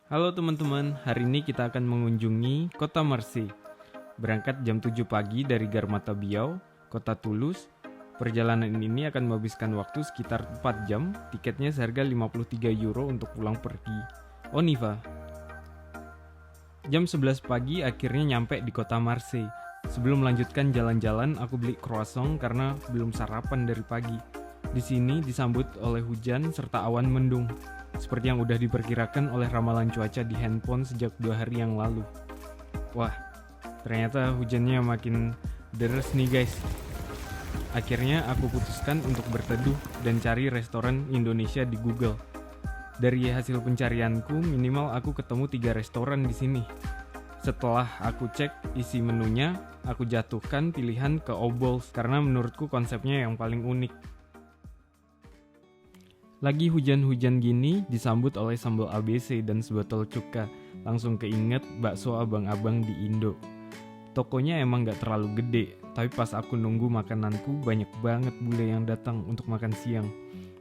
Halo teman-teman, hari ini kita akan mengunjungi Kota Marseille. Berangkat jam 7 pagi dari Garmata Biau, Kota Toulouse. Perjalanan ini akan menghabiskan waktu sekitar 4 jam, tiketnya seharga 53 euro untuk pulang pergi. Oniva. Jam 11 pagi akhirnya nyampe di Kota Marseille. Sebelum melanjutkan jalan-jalan, aku beli croissant karena belum sarapan dari pagi. Di sini disambut oleh hujan serta awan mendung, seperti yang udah diperkirakan oleh ramalan cuaca di handphone sejak 2 hari yang lalu. Wah, ternyata hujannya makin deres nih guys. Akhirnya aku putuskan untuk berteduh dan cari restoran Indonesia di Google. Dari hasil pencarianku, minimal aku ketemu 3 restoran di sini. Setelah aku cek isi menunya, aku jatuhkan pilihan ke Obols karena menurutku konsepnya yang paling unik. Lagi hujan-hujan gini disambut oleh sambal ABC dan sebotol cuka. Langsung keinget bakso abang-abang di Indo. Tokonya emang gak terlalu gede, tapi pas aku nunggu makananku banyak banget bule yang datang untuk makan siang.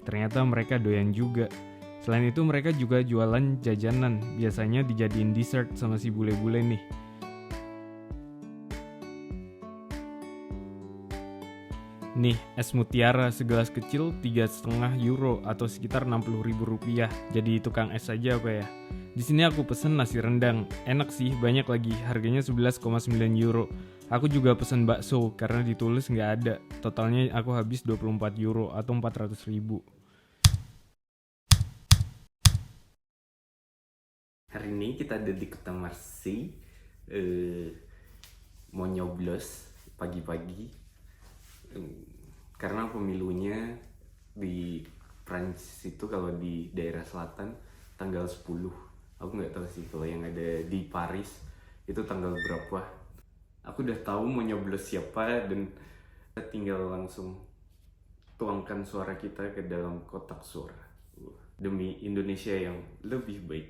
Ternyata mereka doyan juga. Selain itu mereka juga jualan jajanan, biasanya dijadiin dessert sama si bule-bule nih. Nih, es mutiara segelas kecil 3,5 euro atau sekitar 60 ribu rupiah. Jadi tukang es aja apa ya. Di sini aku pesen nasi rendang. Enak sih, banyak lagi. Harganya 11,9 euro. Aku juga pesen bakso karena ditulis nggak ada. Totalnya aku habis 24 euro atau 400 ribu. Hari ini kita ada di Kota Marseille. Mau nyoblos pagi-pagi. Karena pemilunya di Prancis itu kalau di daerah selatan tanggal 10. Aku nggak tahu sih kalau yang ada di Paris itu tanggal berapa. Aku udah tahu mau nyoblos siapa dan tinggal langsung tuangkan suara kita ke dalam kotak suara demi Indonesia yang lebih baik.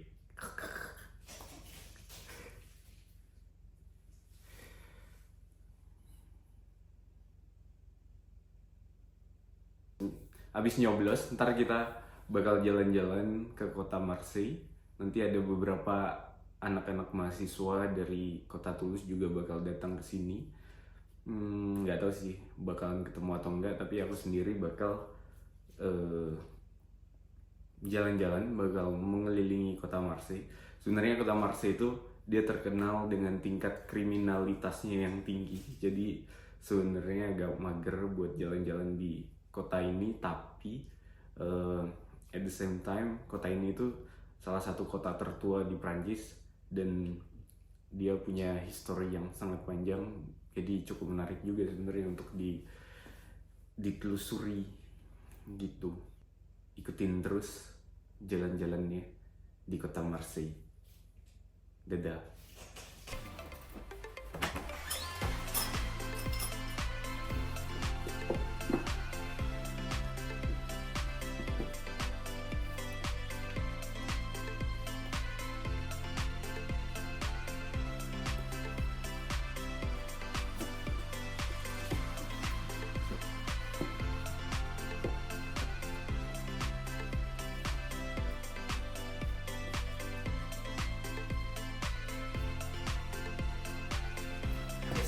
Abis nyoblos, ntar kita bakal jalan-jalan ke kota Marseille. Nanti ada beberapa anak-anak mahasiswa dari kota Toulouse juga bakal datang ke sini. Nggak tahu sih bakalan ketemu atau enggak, tapi aku sendiri bakal jalan-jalan, bakal mengelilingi kota Marseille. Sebenarnya kota Marseille itu dia terkenal dengan tingkat kriminalitasnya yang tinggi. Jadi sebenarnya agak mager buat jalan-jalan di kota ini, tapi at the same time kota ini itu salah satu kota tertua di Prancis dan dia punya histori yang sangat panjang, jadi cukup menarik juga sebenarnya untuk ditelusuri gitu. Ikutin terus jalan-jalannya di kota Marseille. Dadah.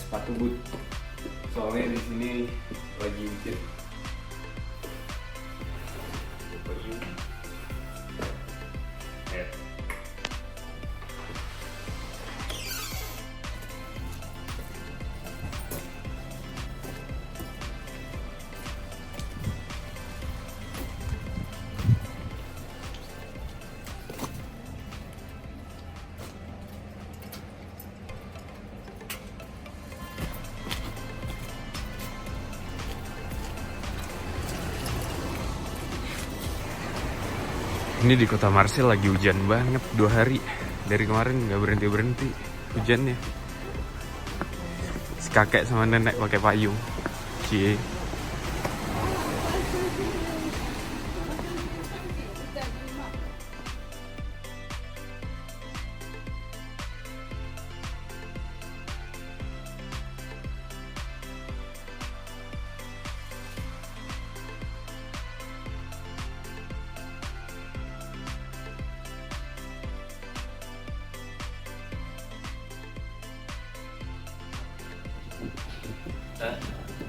Sepatu boot, soalnya di sini lagi hujan. Ini di kota Marseille lagi hujan banget 2 hari. Dari kemarin nggak berhenti-berhenti hujannya. Si kakek sama nenek pakai payung. Cie. Kita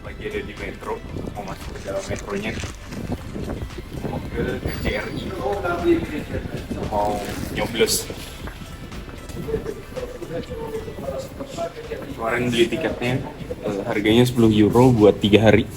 lagi ada di metro, mau masuk ke dalam metronya, mau ke KJRI, mau nyoblos. Kemarin beli tiketnya, harganya 10 euro buat 3 hari.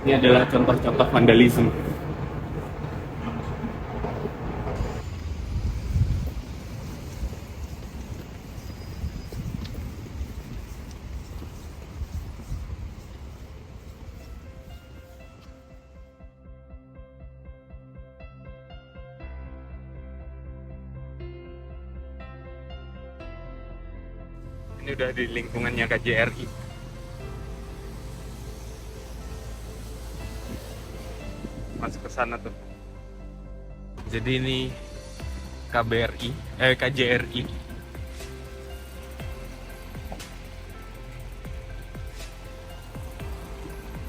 Ini adalah contoh-contoh vandalisme. Ini udah di lingkungannya KJRI. Masuk ke sana tuh. Jadi ini KJRI.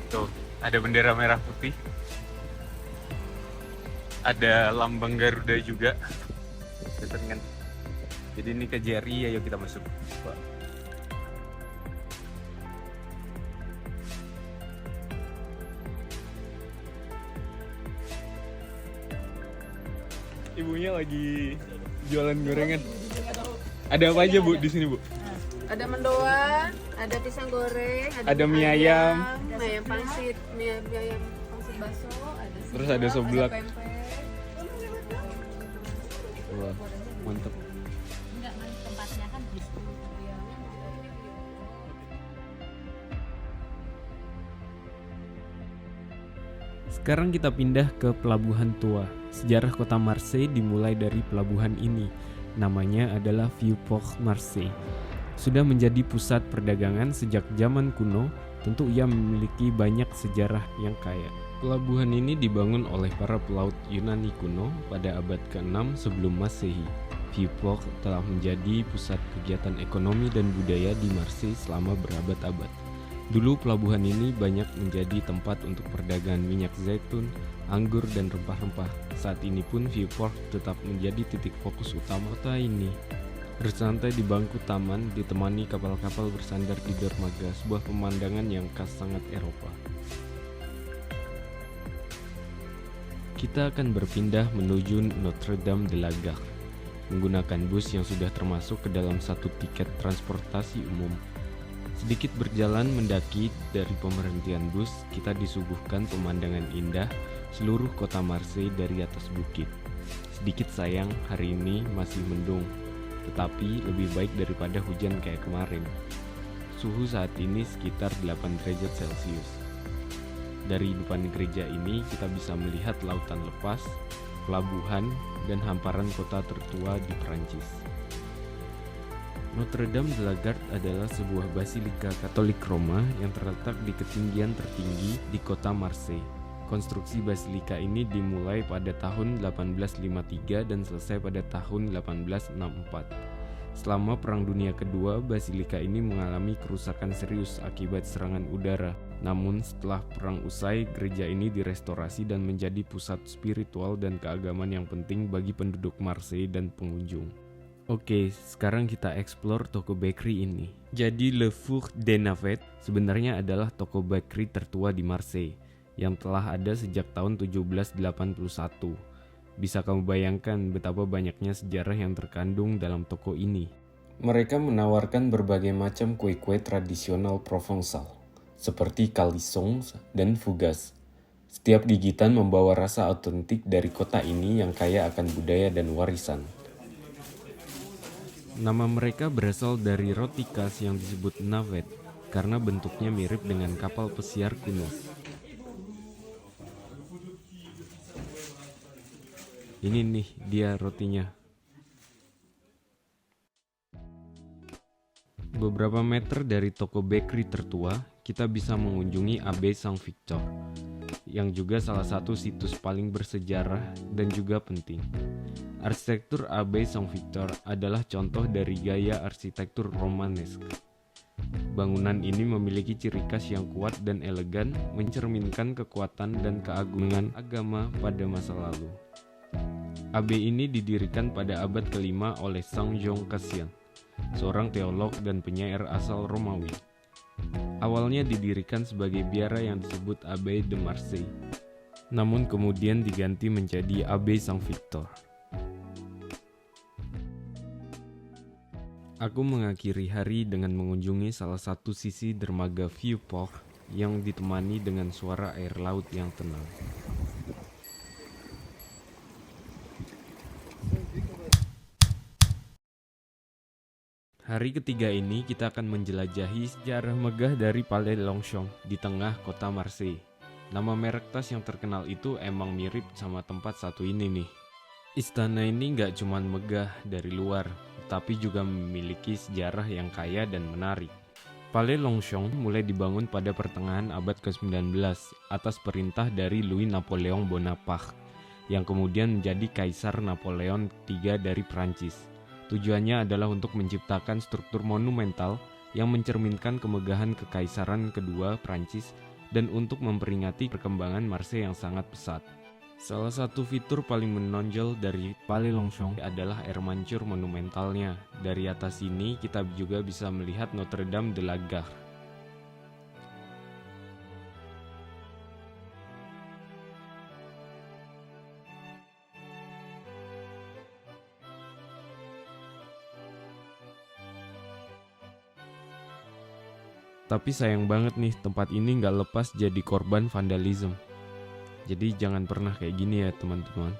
Tuh, ada bendera merah putih. Ada lambang Garuda juga. Kan? Jadi ini KJRI, ayo kita masuk. Ibunya lagi jualan gorengan. Ada apa aja Bu di sini Bu? Ada mendoan, ada pisang goreng, Ada mie ayam, ayam pangsit, mie ayam pangsit baso, ada terus ada seblak. pempek. Wah, mantep. Enggak, tempatnya kan di situ. Sekarang kita pindah ke Pelabuhan Tua. Sejarah kota Marseille dimulai dari pelabuhan ini. Namanya adalah Vieux-Port Marseille. Sudah menjadi pusat perdagangan sejak zaman kuno, tentu ia memiliki banyak sejarah yang kaya. Pelabuhan ini dibangun oleh para pelaut Yunani kuno pada abad ke-6 sebelum Masehi. Vieux-Port telah menjadi pusat kegiatan ekonomi dan budaya di Marseille selama berabad-abad. Dulu pelabuhan ini banyak menjadi tempat untuk perdagangan minyak zaitun, anggur, dan rempah-rempah. Saat ini pun Vieux-Port tetap menjadi titik fokus utama kota ini. Bersantai di bangku taman ditemani kapal-kapal bersandar di dermaga, sebuah pemandangan yang khas sangat Eropa. Kita akan berpindah menuju Notre-Dame de la Gare, menggunakan bus yang sudah termasuk ke dalam satu tiket transportasi umum. Sedikit berjalan mendaki dari pemberhentian bus, kita disuguhkan pemandangan indah seluruh kota Marseille dari atas bukit. Sedikit sayang hari ini masih mendung, tetapi lebih baik daripada hujan kayak kemarin. Suhu saat ini sekitar 8 derajat Celcius. Dari depan gereja ini kita bisa melihat lautan lepas, pelabuhan, dan hamparan kota tertua di Perancis. Notre-Dame de la Garde adalah sebuah basilika Katolik Roma yang terletak di ketinggian tertinggi di kota Marseille. Konstruksi basilika ini dimulai pada tahun 1853 dan selesai pada tahun 1864. Selama Perang Dunia Kedua, basilika ini mengalami kerusakan serius akibat serangan udara. Namun setelah perang usai, gereja ini direstorasi dan menjadi pusat spiritual dan keagamaan yang penting bagi penduduk Marseille dan pengunjung. Oke, sekarang kita explore toko bakery ini. Jadi Le Four des Navets sebenarnya adalah toko bakery tertua di Marseille yang telah ada sejak tahun 1781. Bisa kamu bayangkan betapa banyaknya sejarah yang terkandung dalam toko ini. Mereka menawarkan berbagai macam kue-kue tradisional Provençal, seperti calissons dan fougasse. Setiap gigitan membawa rasa otentik dari kota ini yang kaya akan budaya dan warisan. Nama mereka berasal dari roti khas yang disebut navet karena bentuknya mirip dengan kapal pesiar kuno. Ini nih dia rotinya. Beberapa meter dari toko bakery tertua, kita bisa mengunjungi Abbaye Saint-Victor, yang juga salah satu situs paling bersejarah dan juga penting. Arsitektur Abbaye Saint-Victor adalah contoh dari gaya arsitektur Romanesk. Bangunan ini memiliki ciri khas yang kuat dan elegan, mencerminkan kekuatan dan keagungan agama pada masa lalu. Abbaye ini didirikan pada abad ke-5 oleh Saint Jean Cassien, seorang teolog dan penyair asal Romawi. Awalnya didirikan sebagai biara yang disebut Abbaye de Marseille, namun kemudian diganti menjadi Abbaye Saint-Victor. Aku mengakhiri hari dengan mengunjungi salah satu sisi dermaga Vieux-Port yang ditemani dengan suara air laut yang tenang. Hari ketiga ini kita akan menjelajahi sejarah megah dari Palais Longchamp di tengah kota Marseille. Nama merek tas yang terkenal itu emang mirip sama tempat satu ini nih. Istana ini nggak cuma megah dari luar, tapi juga memiliki sejarah yang kaya dan menarik. Palais Longchamp mulai dibangun pada pertengahan abad ke-19 atas perintah dari Louis Napoleon Bonaparte, yang kemudian menjadi Kaisar Napoleon III dari Prancis. Tujuannya adalah untuk menciptakan struktur monumental yang mencerminkan kemegahan kekaisaran kedua Prancis dan untuk memperingati perkembangan Marseille yang sangat pesat. Salah satu fitur paling menonjol dari Palais Longchamp adalah air mancur monumentalnya. Dari atas sini kita juga bisa melihat Notre Dame de la Garde. Tapi sayang banget nih, tempat ini nggak lepas jadi korban vandalisme. Jadi jangan pernah kayak gini ya teman-teman.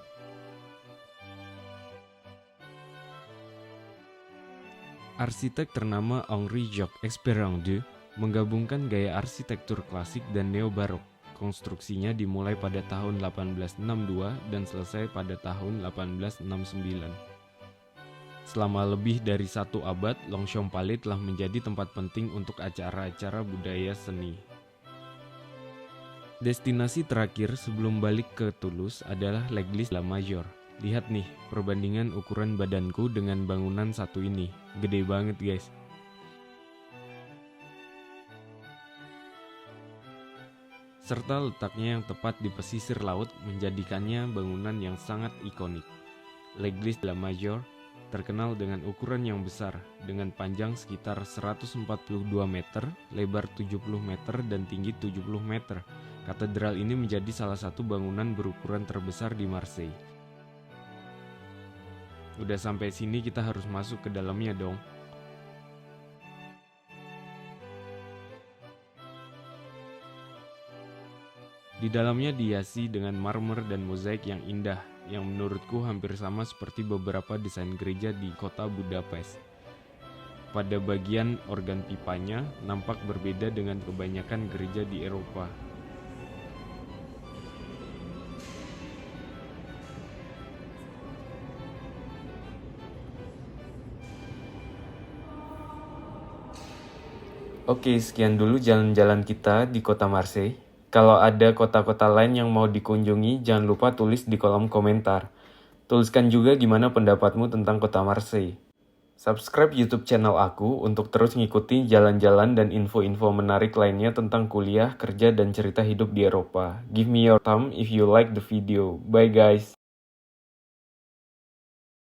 Arsitek ternama Henri-Jacques Esperandeu menggabungkan gaya arsitektur klasik dan neo-barok. Konstruksinya dimulai pada tahun 1862 dan selesai pada tahun 1869. Selama lebih dari 1 abad, Longchamp Palais telah menjadi tempat penting untuk acara-acara budaya seni. Destinasi terakhir sebelum balik ke Toulouse adalah L'Église La Major. Lihat nih, perbandingan ukuran badanku dengan bangunan satu ini. Gede banget guys. Serta letaknya yang tepat di pesisir laut menjadikannya bangunan yang sangat ikonik. L'Église La Major terkenal dengan ukuran yang besar, dengan panjang sekitar 142 meter, lebar 70 meter, dan tinggi 70 meter. Katedral ini menjadi salah satu bangunan berukuran terbesar di Marseille. Udah sampai sini kita harus masuk ke dalamnya dong. Di dalamnya dihiasi dengan marmer dan mozaik yang indah, yang menurutku hampir sama seperti beberapa desain gereja di kota Budapest. Pada bagian organ pipanya nampak berbeda dengan kebanyakan gereja di Eropa. Oke, sekian dulu jalan-jalan kita di kota Marseille. Kalau ada kota-kota lain yang mau dikunjungi, jangan lupa tulis di kolom komentar. Tuliskan juga gimana pendapatmu tentang kota Marseille. Subscribe YouTube channel aku untuk terus ngikuti jalan-jalan dan info-info menarik lainnya tentang kuliah, kerja, dan cerita hidup di Eropa. Give me your thumb if you like the video. Bye guys!